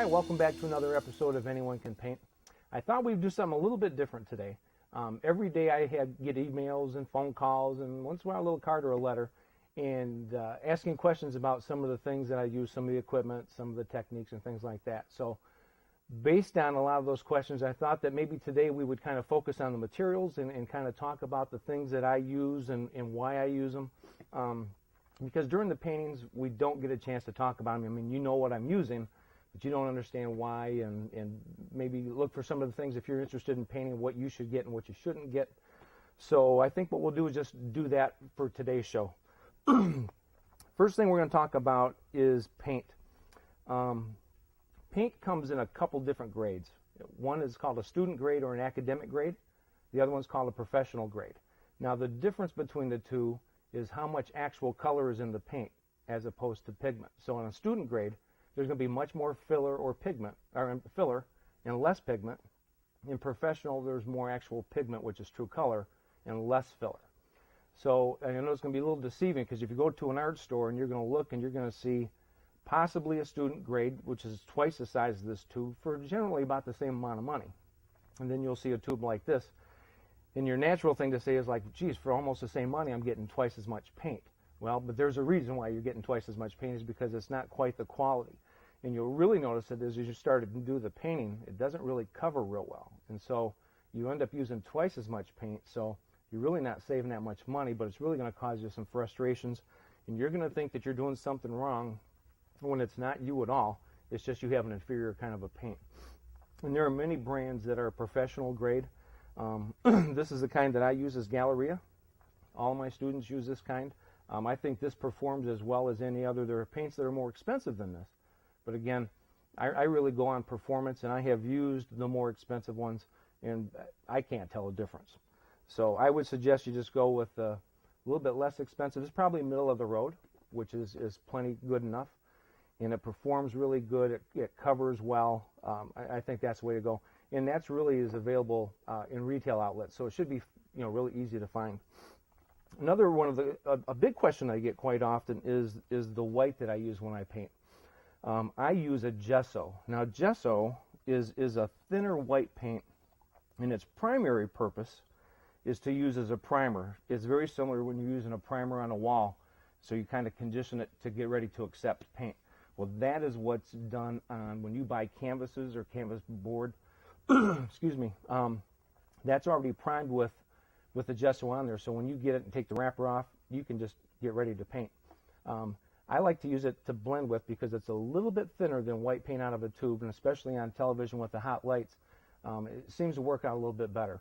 Hi, welcome back to another episode of Anyone Can Paint. I thought we'd do something a little bit different today. Every day I get emails and phone calls and once in a while a little card or a letter and asking questions about some of the things that I use, some of the equipment, some of the techniques and things like that. So based on a lot of those questions, I thought that maybe today we would kind of focus on the materials and kind of talk about the things that I use and why I use them. Because during the paintings, we don't get a chance to talk about them. I mean, you know what I'm using, but you don't understand why, and maybe look for some of the things if you're interested in painting, what you should get and what you shouldn't get. So I think what we'll do is just do that for today's show. First thing we're going to talk about is paint. Paint comes in a couple different grades. One is called a student grade or an academic grade. The other one's called a professional grade. Now the difference between the two is how much actual color is in the paint as opposed to pigment. So in a student grade, there's going to be much more filler or pigment, or filler and less pigment. In professional, there's more actual pigment, which is true color, and less filler. So I know it's going to be a little deceiving because if you go to an art store and you're going to look and you're going to see possibly a student grade, which is twice the size of this tube, for generally about the same amount of money. And then you'll see a tube like this. And your natural thing to say is like, geez, for almost the same money, I'm getting twice as much paint. Well, but there's a reason why you're getting twice as much paint is because it's not quite the quality. And you'll really notice that as you start to do the painting, it doesn't really cover real well. And so you end up using twice as much paint, so you're really not saving that much money, but it's really going to cause you some frustrations. And you're going to think that you're doing something wrong when it's not you at all. It's just you have an inferior kind of a paint. And there are many brands that are professional grade. This is the kind that I use as Galleria. All of my students use this kind. I think this performs as well as any other. There are paints that are more expensive than this. But again, I really go on performance, and I have used the more expensive ones, and I can't tell a difference. So I would suggest you just go with a little bit less expensive. It's probably middle of the road, which is plenty good enough. And it performs really good. It covers well. I think that's the way to go. And that's really is available in retail outlets, so it should be really easy to find. Another one of a big question I get quite often is the white that I use when I paint. I use a gesso. Now gesso is a thinner white paint, and its primary purpose is to use as a primer. It's very similar when you're using a primer on a wall, so you kind of condition it to get ready to accept paint. Well, that is what's done on when you buy canvases or canvas board. Excuse me. That's already primed with the gesso on there, so when you get it and take the wrapper off, you can just get ready to paint. I like to use it to blend with because it's a little bit thinner than white paint out of a tube, and especially on television with the hot lights, it seems to work out a little bit better.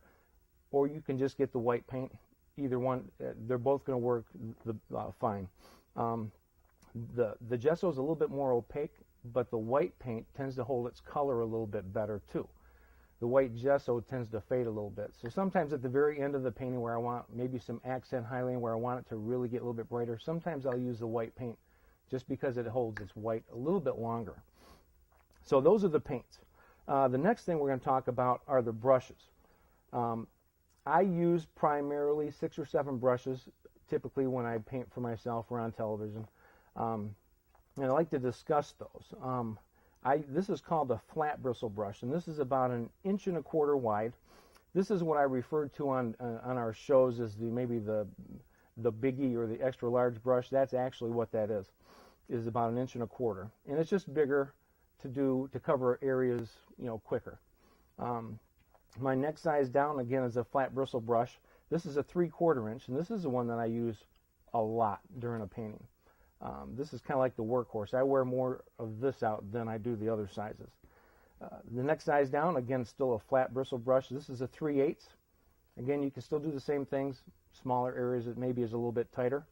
Or you can just get the white paint. Either one, they're both going to work fine. The gesso is a little bit more opaque, but the white paint tends to hold its color a little bit better too. The white gesso tends to fade a little bit. So sometimes at the very end of the painting where I want maybe some accent highlighting, where I want it to really get a little bit brighter, sometimes I'll use the white paint just because it holds its white a little bit longer. So those are the paints. The next thing we're going to talk about are the brushes. I use primarily 6 or 7 brushes typically when I paint for myself or on television. And I like to discuss those. This is called a flat bristle brush, and this is about 1.25 inches wide. This is what I referred to on our shows as maybe the biggie or the extra large brush. That's actually what that is about 1.25 inches, and it's just bigger to cover areas quicker. My next size down again is a flat bristle brush. This is a 3/4 inch, and this is the one that I use a lot during a painting. This is kind of like the workhorse. I wear more of this out than I do the other sizes. The next size down, again, still a flat bristle brush. This is a 3/8. Again, you can still do the same things. Smaller areas it maybe is a little bit tighter.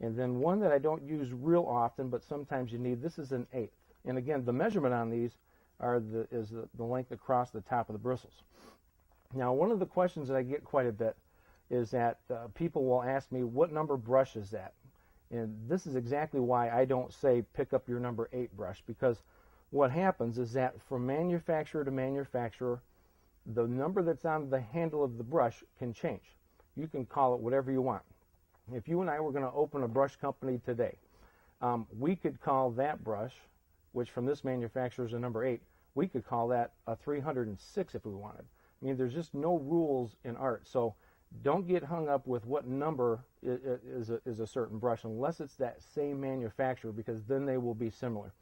And then one that I don't use real often, but sometimes you need, this is an 1/8. And again, the measurement on these is the length across the top of the bristles. Now, one of the questions that I get quite a bit is that people will ask me, what number brush is that? And this is exactly why I don't say pick up your number 8 brush, because what happens is that from manufacturer to manufacturer, the number that's on the handle of the brush can change. You can call it whatever you want. If you and I were going to open a brush company today, we could call that brush, which from this manufacturer is a number 8, We could call that a 306 if we wanted. I mean, there's just no rules in art. So don't get hung up with what number is a certain brush unless it's that same manufacturer, because then they will be similar.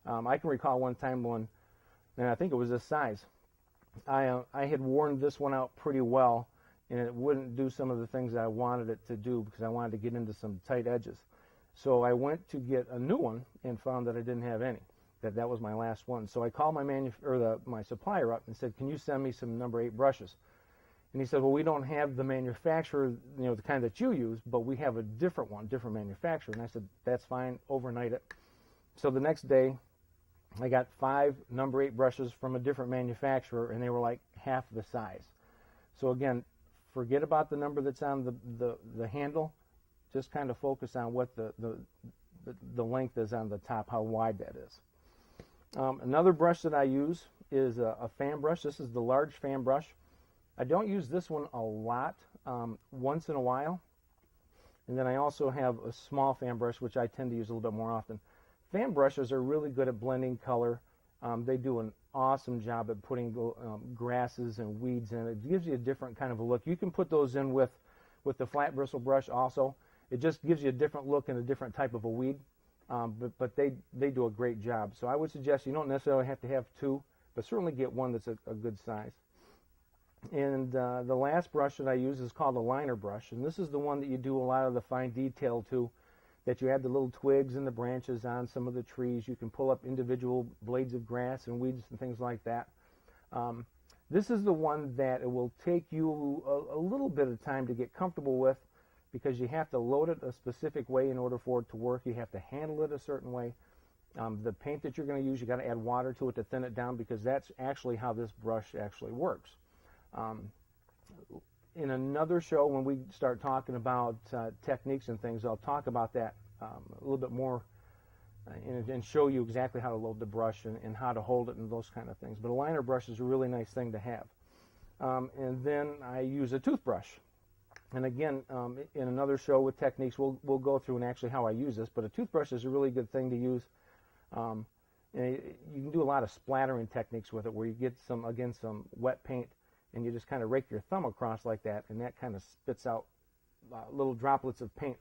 I can recall one time when, and I think it was this size, I had worn this one out pretty well, and it wouldn't do some of the things that I wanted it to do because I wanted to get into some tight edges. So I went to get a new one and found that I didn't have any. That was my last one. So I called my supplier up and said, "Can you send me some number 8 brushes?" And he said, "Well, we don't have the manufacturer, the kind that you use, but we have a different one, different manufacturer." And I said, "That's fine, overnight it." So the next day, I got 5 number 8 brushes from a different manufacturer, and they were like half the size. So again, forget about the number that's on the handle. Just kind of focus on what the length is on the top, how wide that is. Another brush that I use is a fan brush. This is the large fan brush. I don't use this one a lot, once in a while. And then I also have a small fan brush, which I tend to use a little bit more often. Fan brushes are really good at blending color. They do an awesome job at putting grasses and weeds in. It gives you a different kind of a look. You can put those in with the flat bristle brush also. It just gives you a different look and a different type of a weed. But they do a great job. So I would suggest you don't necessarily have to have 2, but certainly get one that's a good size. And the last brush that I use is called a liner brush, and this is the one that you do a lot of the fine detail to, that you add the little twigs and the branches on some of the trees. You can pull up individual blades of grass and weeds and things like that. This is the one that it will take you a little bit of time to get comfortable with, because you have to load it a specific way in order for it to work. You have to handle it a certain way. The paint that you're going to use, you got to add water to it to thin it down, because that's actually how this brush actually works. In another show, when we start talking about techniques and things, I'll talk about that a little bit more and show you exactly how to load the brush and how to hold it and those kind of things. But a liner brush is a really nice thing to have. And then I use a toothbrush. And again, in another show with techniques, we'll go through and actually how I use this. But a toothbrush is a really good thing to use. And you can do a lot of splattering techniques with it, where you get some wet paint, and you just kind of rake your thumb across like that, and that kind of spits out little droplets of paint,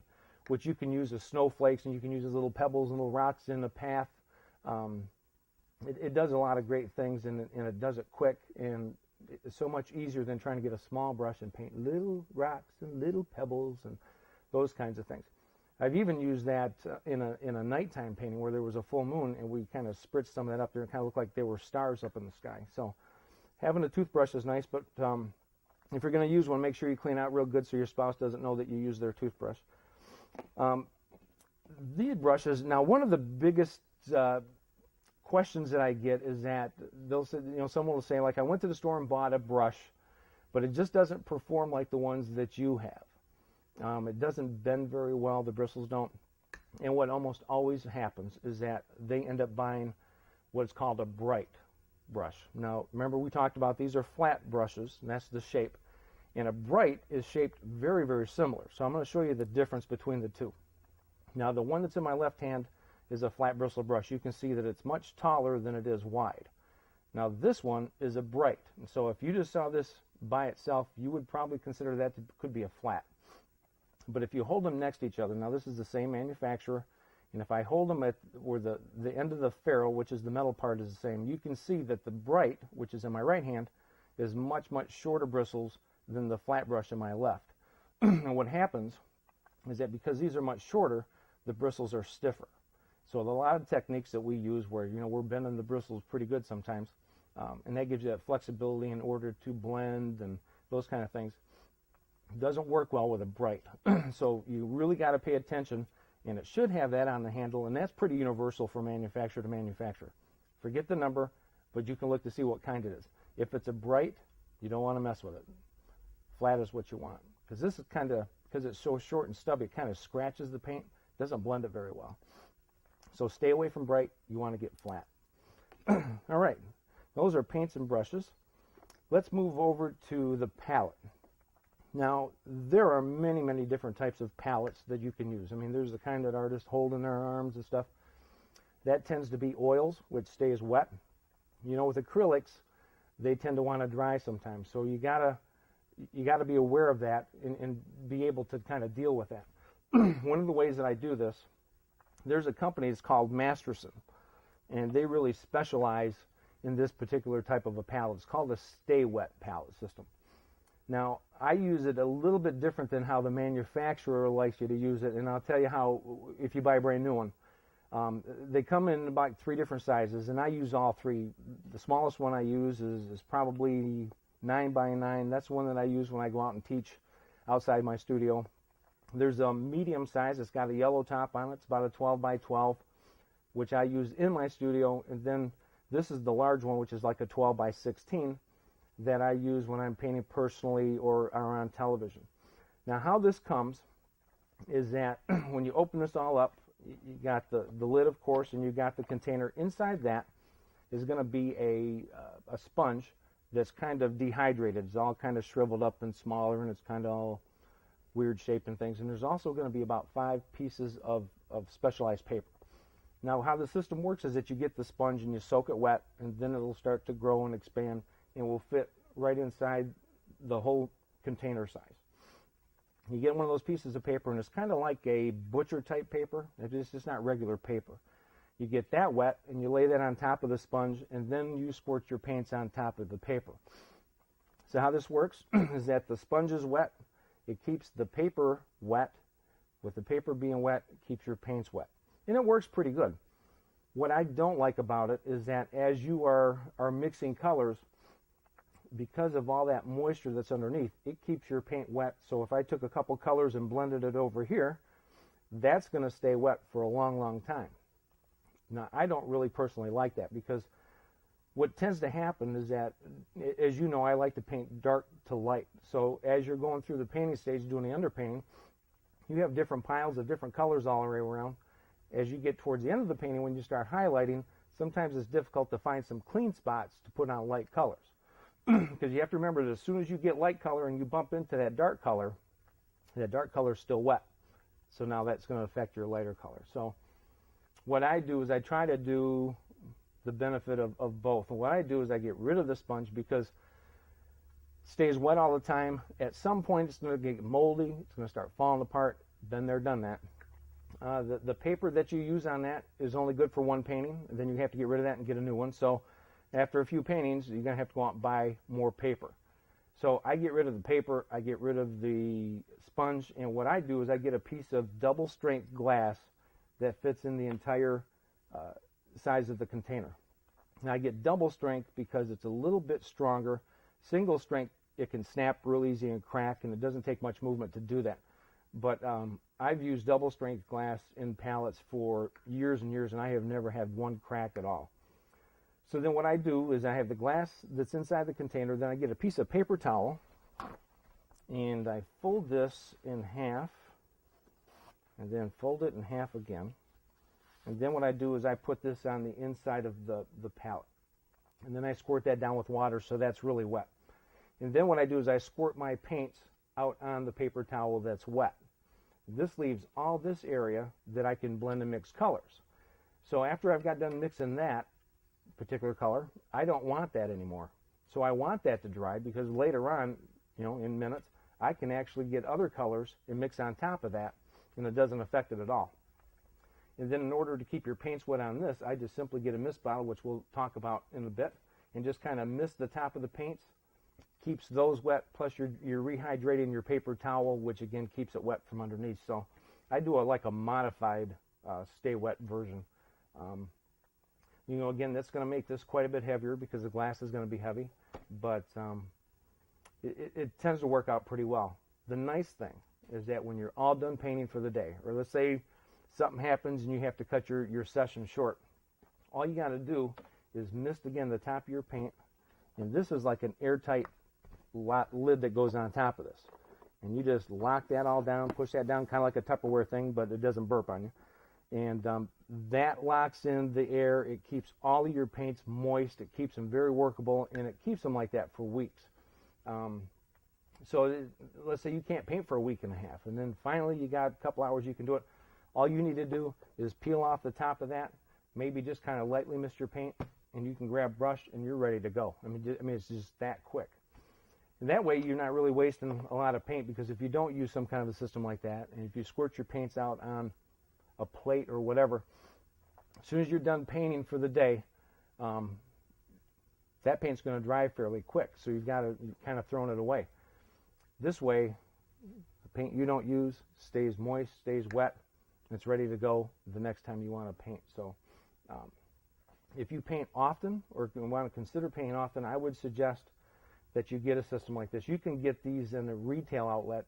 which you can use as snowflakes, and you can use as little pebbles and little rocks in the path. It does a lot of great things, and it does it quick, and it's so much easier than trying to get a small brush and paint little rocks and little pebbles and those kinds of things. I've even used that in a nighttime painting where there was a full moon, and we kind of spritzed some of that up there and kind of looked like there were stars up in the sky. So having a toothbrush is nice, but if you're going to use one, make sure you clean out real good so your spouse doesn't know that you use their toothbrush. These brushes, now one of the biggest questions that I get is that they'll say, someone will say, like, I went to the store and bought a brush, but it just doesn't perform like the ones that you have. It doesn't bend very well, the bristles don't. And what almost always happens is that they end up buying what's called a bright brush. Now, remember we talked about these are flat brushes, and that's the shape. And a bright is shaped very, very similar. So I'm going to show you the difference between the two. Now, the one that's in my left hand is a flat bristle brush. You can see that it's much taller than it is wide. Now, this one is a bright. And so if you just saw this by itself, you would probably consider that could be a flat. But if you hold them next to each other, now this is the same manufacturer, and if I hold them at where the end of the ferrule, which is the metal part, is the same, you can see that the bright, which is in my right hand, is much, much shorter bristles than the flat brush in my left. And what happens is that because these are much shorter, the bristles are stiffer. So a lot of techniques that we use where, we're bending the bristles pretty good sometimes, and that gives you that flexibility in order to blend and those kind of things. It doesn't work well with a bright. So you really got to pay attention, and it should have that on the handle, and that's pretty universal for manufacturer to manufacturer. Forget the number, but you can look to see what kind it is. If it's a bright, you don't want to mess with it. Flat is what you want, because this is because it's so short and stubby, it kind of scratches the paint, doesn't blend it very well. So stay away from bright, you want to get flat. All right, those are paints and brushes. Let's move over to the palette. Now, there are many, many different types of palettes that you can use. I mean, there's the kind that artists hold in their arms and stuff. That tends to be oils, which stays wet. With acrylics, they tend to want to dry sometimes, so you gotta be aware of that and be able to kind of deal with that. One of the ways that I do this, there's a company that's called Masterson, and they really specialize in this particular type of a palette. It's called a Stay Wet palette system. Now, I use it a little bit different than how the manufacturer likes you to use it, and I'll tell you how if you buy a brand new one. They come in about 3 different sizes, and I use all 3. The smallest one I use is probably 9 by 9. That's the one that I use when I go out and teach outside my studio. There's a medium size. It's got a yellow top on it. It's about a 12 by 12, which I use in my studio. And then this is the large one, which is like a 12 by 16 that I use when I'm painting personally or on television. Now, how this comes is that when you open this all up, you got the lid, of course, and you got the container. Inside that is going to be a sponge that's kind of dehydrated. It's all kind of shriveled up and smaller, and it's kind of all weird shape and things. And there's also going to be about 5 pieces of specialized paper. Now, how the system works is that you get the sponge and you soak it wet, and then it'll start to grow and expand and will fit right inside the whole container size. You get one of those pieces of paper, and it's kind of like a butcher type paper. It's just not regular paper. You get that wet, and you lay that on top of the sponge, and then you squirt your paints on top of the paper. So how this works is that the sponge is wet. It keeps the paper wet. With the paper being wet, it keeps your paints wet. And it works pretty good. What I don't like about it is that as you are mixing colors, because of all that moisture that's underneath, it keeps your paint wet. So if I took a couple colors and blended it over here, that's going to stay wet for a long, long time. Now, I don't really personally like that, because what tends to happen is that, as you know, I like to paint dark to light. So as you're going through the painting stage doing the underpainting, you have different piles of different colors all the way around. As you get towards the end of the painting, when you start highlighting, sometimes it's difficult to find some clean spots to put on light colors. Because you have to remember that as soon as you get light color and you bump into that dark color is still wet. So now that's going to affect your lighter color. So what I do is I try to do the benefit of both. And what I do is I get rid of the sponge, because it stays wet all the time. At some point it's going to get moldy. It's going to start falling apart. Been there, done that. The paper that you use on that is only good for one painting. And then you have to get rid of that and get a new one. So after a few paintings, you're going to have to go out and buy more paper. So I get rid of the paper, I get rid of the sponge, and what I do is I get a piece of double strength glass that fits in the entire size of the container. Now I get double strength because it's a little bit stronger. Single strength, it can snap real easy and crack, and it doesn't take much movement to do that. But I've used double strength glass in palettes for years and years, and I have never had one crack at all. So then what I do is I have the glass that's inside the container, then I get a piece of paper towel, and I fold this in half, and then fold it in half again. And then what I do is I put this on the inside of the palette. And then I squirt that down with water so that's really wet. And then what I do is I squirt my paints out on the paper towel that's wet. This leaves all this area that I can blend and mix colors. So after I've got done mixing that particular color, I don't want that anymore. So I want that to dry, because later on, in minutes, I can actually get other colors and mix on top of that, and it doesn't affect it at all. And then in order to keep your paints wet on this, I just simply get a mist bottle, which we'll talk about in a bit, and just kind of mist the top of the paints, keeps those wet, plus you're rehydrating your paper towel, which again keeps it wet from underneath. So I do like a modified stay wet version. Again, that's going to make this quite a bit heavier because the glass is going to be heavy, but it tends to work out pretty well. The nice thing is that when you're all done painting for the day, or let's say something happens and you have to cut your session short, all you got to do is mist again the top of your paint, and this is like an airtight lid that goes on top of this. And you just lock that all down, push that down, kind of like a Tupperware thing, but it doesn't burp on you. And that locks in the air. It keeps all of your paints moist. It keeps them very workable, and it keeps them like that for weeks. Let's say you can't paint for a week and a half, and then finally you got a couple hours you can do it. All you need to do is peel off the top of that, maybe just kind of lightly mist your paint, and you can grab brush and you're ready to go. I mean, it's just that quick. And that way you're not really wasting a lot of paint, because if you don't use some kind of a system like that, and if you squirt your paints out on a plate or whatever, as soon as you're done painting for the day, that paint's going to dry fairly quick, so you've got to kind of thrown it away. This way, the paint you don't use stays moist, stays wet, and it's ready to go the next time you want to paint. So if you paint often, or want to consider painting often, I would suggest that you get a system like this. You can get these in the retail outlet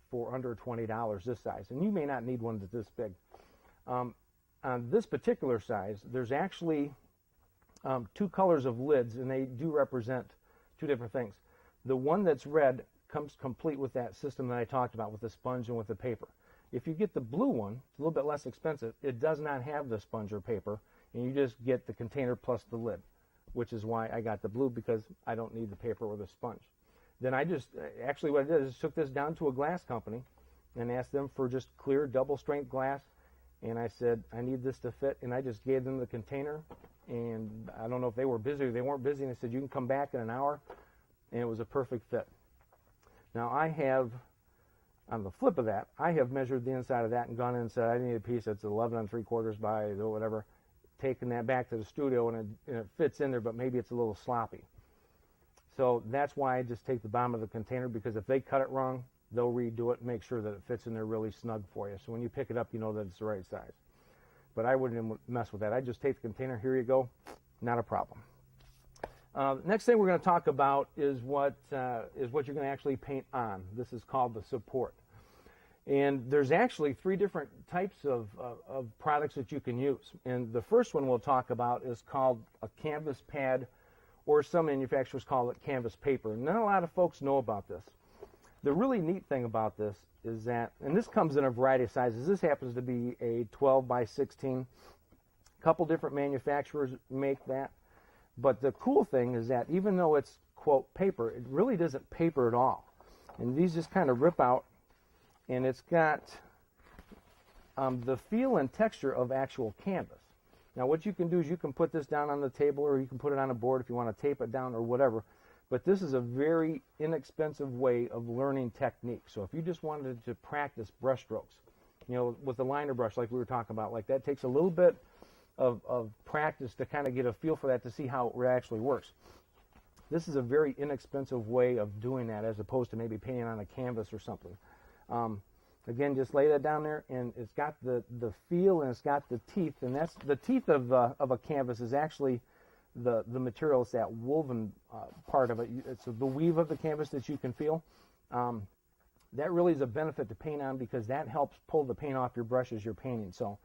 for under $20 this size, and you may not need one that's this big. On this particular size, there's actually two colors of lids, and they do represent two different things. The one that's red comes complete with that system that I talked about, with the sponge and with the paper. If you get the blue one, it's a little bit less expensive. It does not have the sponge or paper, and you just get the container plus the lid, which is why I got the blue, because I don't need the paper or the sponge. Then I just, actually what I did is took this down to a glass company and asked them for just clear double strength glass, and I said, I need this to fit, and I just gave them the container, and I don't know if they were busy or they weren't busy, and they said, you can come back in an hour, and it was a perfect fit. Now I have, on the flip of that, I have measured the inside of that and gone in and said, I need a piece that's 11 3/4 by whatever, taking that back to the studio, and it fits in there, but maybe it's a little sloppy. So that's why I just take the bottom of the container, because if they cut it wrong, they'll redo it and make sure that it fits in there really snug for you. So when you pick it up, you know that it's the right size. But I wouldn't mess with that. I just take the container, here you go, not a problem. Next thing we're going to talk about is what you're going to actually paint on. This is called the support. And there's actually three different types of products that you can use. And the first one we'll talk about is called a canvas pad, or some manufacturers call it canvas paper. Not a lot of folks know about this. The really neat thing about this is that, and this comes in a variety of sizes. This happens to be a 12 by 16. A couple different manufacturers make that. But the cool thing is that even though it's, quote, paper, it really doesn't paper at all. And these just kind of rip out, and it's got the feel and texture of actual canvas. Now what you can do is you can put this down on the table, or you can put it on a board if you want to tape it down or whatever. But this is a very inexpensive way of learning technique. So if you just wanted to practice brush strokes, you know, with the liner brush like we were talking about, like that takes a little bit of practice to kind of get a feel for that, to see how it actually works. This is a very inexpensive way of doing that, as opposed to maybe painting on a canvas or something. Again, just lay that down there, and it's got the feel, and it's got the teeth, and that's the teeth of a canvas is actually the material. It's that woven part of it. It's the weave of the canvas that you can feel. That really is a benefit to paint on, because that helps pull the paint off your brush as you're painting. So,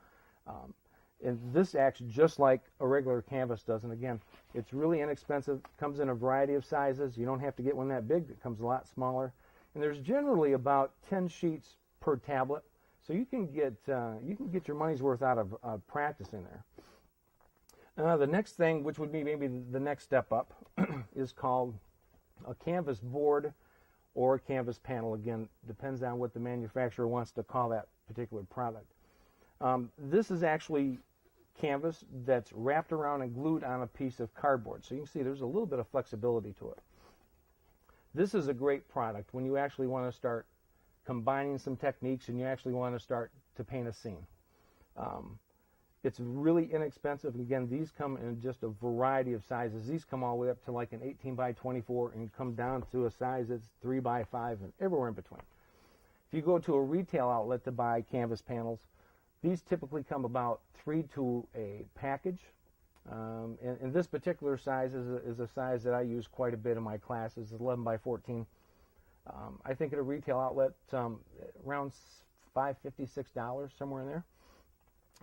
and this acts just like a regular canvas does. And again, it's really inexpensive. It comes in a variety of sizes. You don't have to get one that big. It comes a lot smaller. And there's generally about 10 sheets per tablet, so you can get your money's worth out of practicing there. The next thing, which would be maybe the next step up, is called a canvas board or a canvas panel. Again, depends on what the manufacturer wants to call that particular product. This is actually canvas that's wrapped around and glued on a piece of cardboard. So you can see there's a little bit of flexibility to it. This is a great product when you actually want to start combining some techniques and you actually want to start to paint a scene. It's really inexpensive. Again, these come in just a variety of sizes. These come all the way up to like an 18 by 24 and come down to a size that's 3 by 5 and everywhere in between. If you go to a retail outlet to buy canvas panels, these typically come about 3 to a package. And this particular size is a size that I use quite a bit in my classes. It's 11 by 14. I think at a retail outlet, around $5.50, $6, somewhere in there.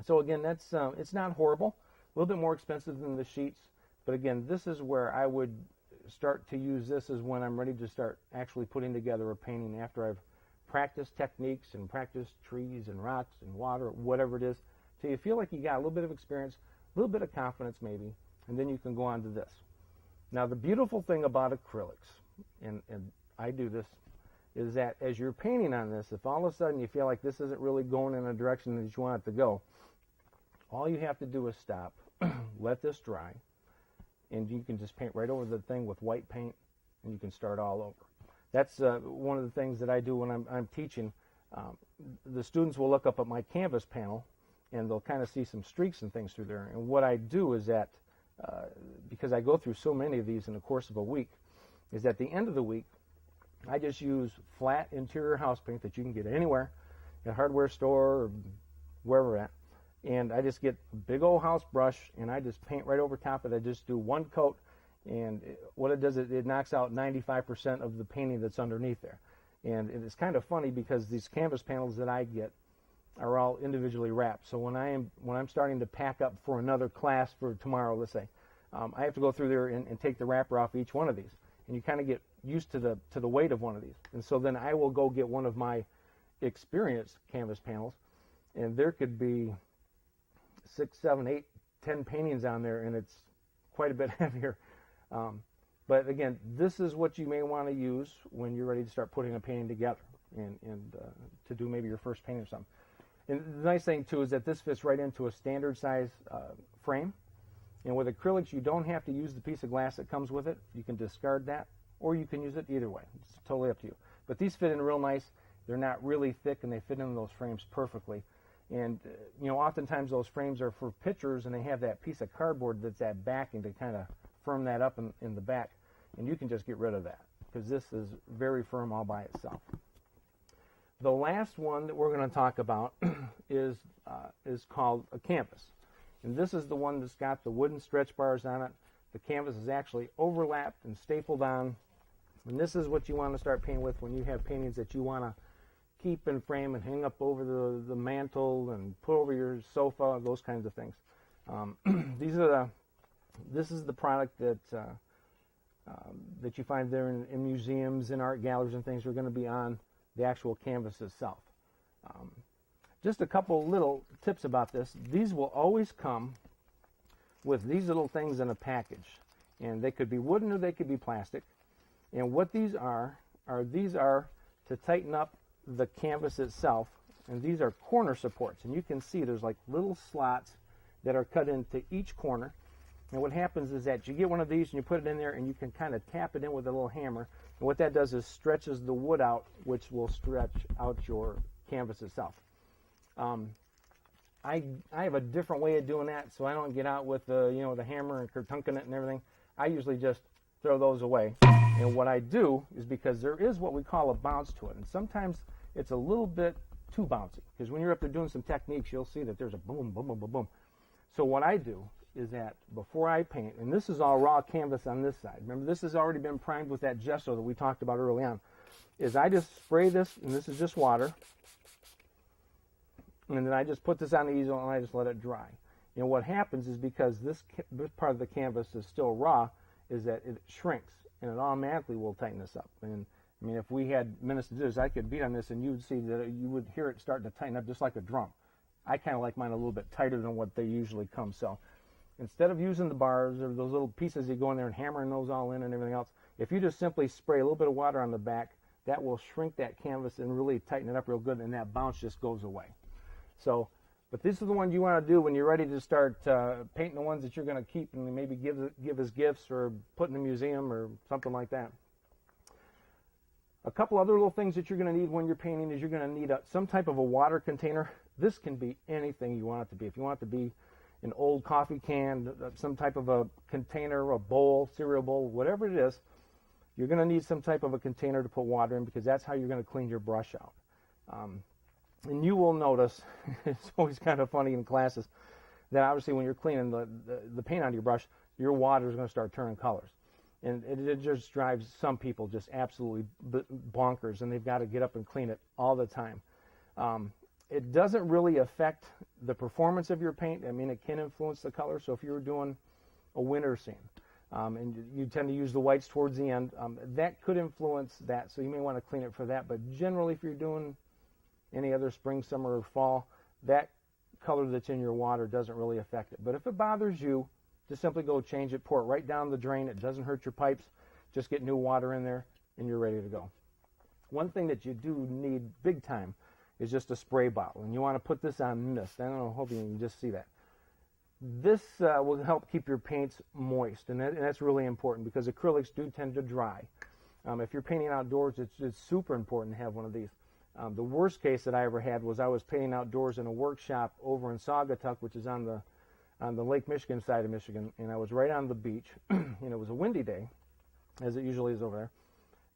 So again, that's it's not horrible. A little bit more expensive than the sheets, but again, this is where I would start to use this, is when I'm ready to start actually putting together a painting after I've practiced techniques and practiced trees and rocks and water, whatever it is, till you feel like you got a little bit of experience, a little bit of confidence maybe, and then you can go on to this. Now the beautiful thing about acrylics, and I do this, is that as you're painting on this, if all of a sudden you feel like this isn't really going in a direction that you want it to go, all you have to do is stop, let this dry, and you can just paint right over the thing with white paint, and you can start all over. That's one of the things that I do when I'm teaching. The students will look up at my canvas panel, and they'll kind of see some streaks and things through there. And what I do is that, because I go through so many of these in the course of a week, is at the end of the week, I just use flat interior house paint that you can get anywhere, at a hardware store or wherever at. And I just get a big old house brush, and I just paint right over top of it. I just do one coat, and what it does is it knocks out 95% of the painting that's underneath there. And it's kind of funny because these canvas panels that I get are all individually wrapped. So when I'm starting to pack up for another class for tomorrow, let's say, I have to go through there and take the wrapper off each one of these. And you kind of get used to the weight of one of these. And so then I will go get one of my experienced canvas panels, and there could be 6, 7, 8, 10 paintings on there, and it's quite a bit heavier. But again, this is what you may want to use when you're ready to start putting a painting together and to do maybe your first painting or something. And the nice thing too is that this fits right into a standard size frame. And with acrylics, you don't have to use the piece of glass that comes with it. You can discard that, or you can use it either way. It's totally up to you. But these fit in real nice. They're not really thick, and they fit in those frames perfectly. And oftentimes those frames are for pictures, and they have that piece of cardboard that's that backing to kind of firm that up in the back. And you can just get rid of that because this is very firm all by itself. The last one that we're going to talk about is called a canvas. And this is the one that's got the wooden stretch bars on it. The canvas is actually overlapped and stapled on. And this is what you want to start painting with when you have paintings that you want to keep in frame and hang up over the mantle and put over your sofa, those kinds of things. This is the product that you find there in museums, in art galleries and things are going to be on the actual canvas itself. Just a couple little tips about this. These will always come with these little things in a package. And they could be wooden or they could be plastic. And what these are to tighten up the canvas itself. And these are corner supports. And you can see there's like little slots that are cut into each corner. And what happens is that you get one of these and you put it in there and you can kind of tap it in with a little hammer. And what that does is stretches the wood out, which will stretch out your canvas itself. I have a different way of doing that, so I don't get out with the hammer and kertunking it and everything. I usually just throw those away. And what I do is, because there is what we call a bounce to it, and sometimes it's a little bit too bouncy, because when you're up there doing some techniques, you'll see that there's a boom, boom, boom, boom, boom. So what I do is that before I paint, and this is all raw canvas on this side. Remember, this has already been primed with that gesso that we talked about early on. Is I just spray this, and this is just water, and then I just put this on the easel and I just let it dry. And what happens is, because this part of the canvas is still raw, is that it shrinks, and it automatically will tighten this up. And I mean, if we had minutes to do this, I could beat on this, and you would see that you would hear it starting to tighten up just like a drum. I kind of like mine a little bit tighter than what they usually come. So instead of using the bars or those little pieces you go in there and hammering those all in and everything else, if you just simply spray a little bit of water on the back, that will shrink that canvas and really tighten it up real good, and that bounce just goes away. So, but this is the one you want to do when you're ready to start painting the ones that you're going to keep and maybe give as gifts or put in a museum or something like that. A couple other little things that you're going to need when you're painting is you're going to need some type of a water container. This can be anything you want it to be. If you want it to be an old coffee can, some type of a container, a bowl, cereal bowl, whatever it is, you're going to need some type of a container to put water in, because that's how you're going to clean your brush out. And you will notice, it's always kind of funny in classes, that obviously when you're cleaning the paint on your brush, your water is going to start turning colors. And it just drives some people just absolutely bonkers, and they've got to get up and clean it all the time. It doesn't really affect the performance of your paint. I mean, it can influence the color. So if you were doing a winter scene, and you tend to use the whites towards the end, that could influence that. So you may want to clean it for that. But generally, if you're doing any other spring, summer, or fall, that color that's in your water doesn't really affect it. But if it bothers you, just simply go change it, pour it right down the drain. It doesn't hurt your pipes. Just get new water in there, and you're ready to go. One thing that you do need big time is just a spray bottle. And you want to put this on mist. I don't know, hoping you can just see that. This will help keep your paints moist, and that's really important because acrylics do tend to dry. If you're painting outdoors, it's super important to have one of these. The worst case that I ever had was I was painting outdoors in a workshop over in Saugatuck, which is on the Lake Michigan side of Michigan, and I was right on the beach, and it was a windy day, as it usually is over there,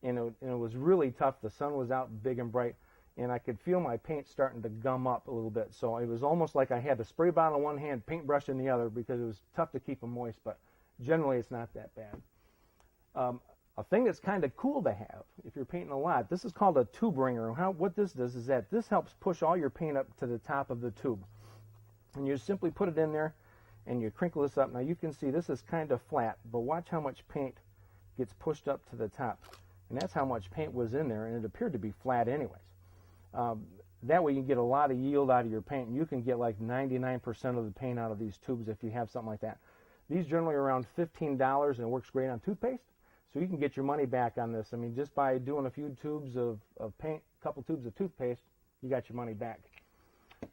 and it was really tough. The sun was out big and bright, and I could feel my paint starting to gum up a little bit, so it was almost like I had a spray bottle in one hand, paintbrush in the other, because it was tough to keep them moist, but generally it's not that bad. A thing that's kind of cool to have if you're painting a lot, this is called a tube ringer. What this does is that this helps push all your paint up to the top of the tube. And you simply put it in there and you crinkle this up. Now you can see this is kind of flat, but watch how much paint gets pushed up to the top. And that's how much paint was in there, and it appeared to be flat anyways. That way you can get a lot of yield out of your paint. You can get like 99% of the paint out of these tubes if you have something like that. These generally are around $15, and it works great on toothpaste. So you can get your money back on this. I mean, just by doing a few tubes of paint, a couple tubes of toothpaste, you got your money back.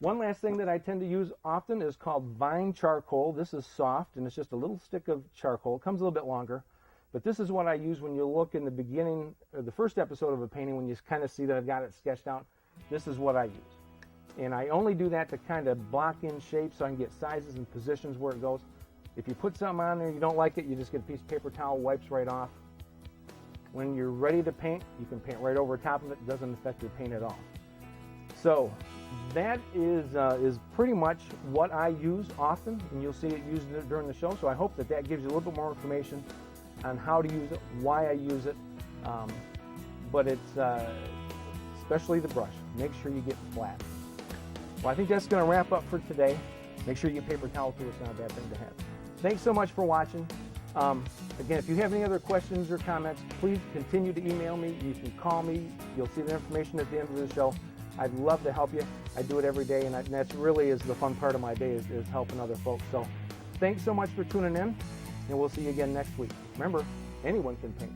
One last thing that I tend to use often is called vine charcoal. This is soft, and it's just a little stick of charcoal. It comes a little bit longer. But this is what I use when you look in the beginning, or the first episode of a painting, when you kind of see that I've got it sketched out. This is what I use. And I only do that to kind of block in shape so I can get sizes and positions where it goes. If you put something on there, you don't like it, you just get a piece of paper towel, wipes right off. When you're ready to paint, you can paint right over top of it. It doesn't affect your paint at all. So that is pretty much what I use often, and you'll see it used during the show. So I hope that gives you a little bit more information on how to use it, why I use it. But it's especially the brush. Make sure you get flat. Well, I think that's going to wrap up for today. Make sure you get paper towel too. It's not a bad thing to have. Thanks so much for watching. Again, if you have any other questions or comments, please continue to email me. You can call me. You'll see the information at the end of the show. I'd love to help you. I do it every day, and that's really is the fun part of my day is helping other folks. So thanks so much for tuning in, and we'll see you again next week. Remember, anyone can paint.